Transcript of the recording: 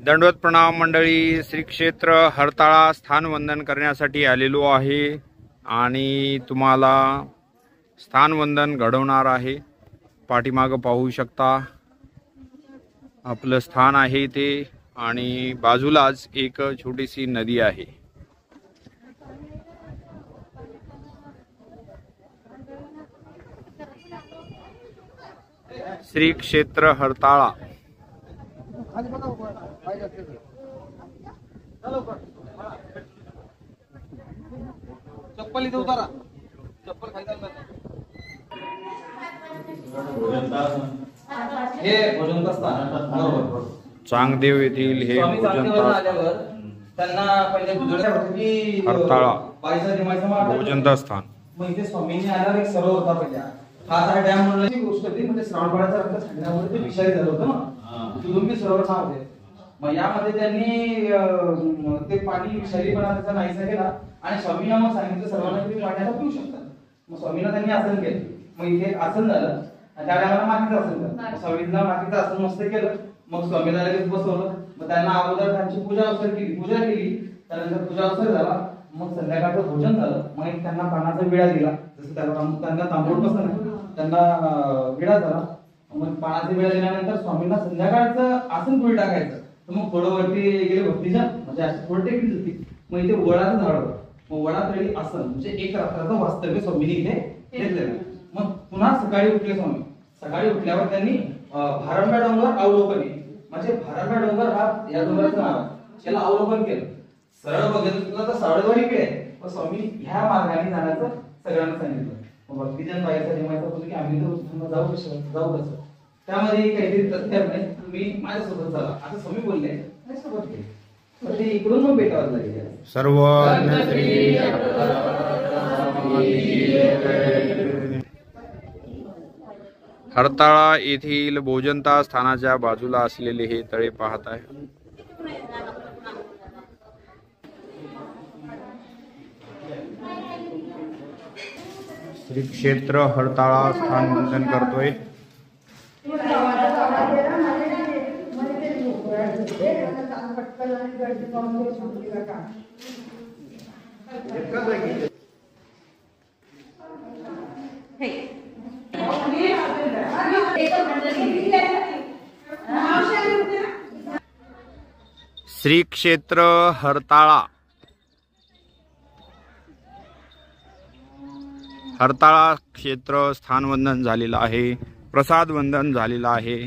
दंडवत प्रणाम मंडळी। श्री क्षेत्र हरताळा स्थान वंदन करण्यासाठी आलेलो आहे आणि तुम्हाला स्थान वंदन घडवणार आहे। पाठीमागे पाहू शकता आपलं स्थान आहे ते आणि बाजूलाच एक छोटीशी नदी आहे। श्री क्षेत्र हरताळा। चप्पल इथे उतारा, चप्पल खाली हे भोजन स्थान बरोबर। चांगदेव येथील हे भोजन त्यांना पहिले हरताळा पायसा दिमायचा भोजन स्थान। मग इथे स्वामींनी आल्यावर एक सरोवर होता पहिला। हा डॅम म्हणण्याची गोष्ट होती, म्हणजे श्रावणबाळाचा रक्त सांगण्यामुळे ते विषारी झालं होतं ना, तिथून मी सरोवर नाव होते। मग यामध्ये त्यांनी ते पाणी विषारीपणा त्याचा नाहीसा केला आणि स्वामींना मग सांगितलं सर्वांना तुम्ही पाण्याला पिऊ शकता। मग स्वामींना त्यांनी आसन केलं, मग इथे आसन झालं आणि त्या टायमाला मातीचं आसन झालं। स्वामींना मातीचं आसन मस्त केलं, मग स्वामींना लगेच बसवलं। मग त्यांना अगोदर त्यांची पूजा केली, त्यानंतर पूजा अवसर झाला, मग संध्याकाळचं भोजन झालं। मग एक त्यांना पानाचा विडा दिला, जसं त्यांना तांबूळ पसंत त्यांना विडा झाला। मग पानाचा विडा दिल्यानंतर स्वामींना संध्याकाळचं आसन पुढे टाकायचं। तर मग थोडं वरती गेले भक्तीजन, म्हणजे अशी थोडी टेकडी होती। मग इथे वडाचं झाड होतं, मग वडातळी आसन म्हणजे एक रात्राचं वास्तव्य स्वामींनी इथे घेतलेलं। मग पुन्हा सकाळी उठले स्वामी। सकाळी उठल्यावर त्यांनी भारंबा डोंगर अवलोकन, म्हणजे भारंबा डोंगर हा या डोंगराचं नाव आहे, त्याला अवलोकन केलं। सरळ बघितलं तर सावळवाडी इकडे आहे, पण स्वामी ह्या मार्गाने जाण्याचं सगळ्यांना सांगितलं। मग भक्तीजन बाहेरचा जेवायचा बोलले की आम्ही तर जाऊ कसं, त्यामध्ये काहीतरी तथ्य नाही, तुम्ही माझ्यासोबत चला असं स्वामी बोलले, सोबत गेले। तर ते इकडून मग बेटावर लागले सर्व। हरताळा येथील भोजनता स्थानाच्या बाजूला असलेले हे तळे पाहत आहे। श्री क्षेत्र हरताळा स्थान वंदन करतोय। श्री क्षेत्र हरताळा। हरताळा क्षेत्र स्थान वंदन झालेलं आहे, प्रसाद वंदन झालेलं आहे।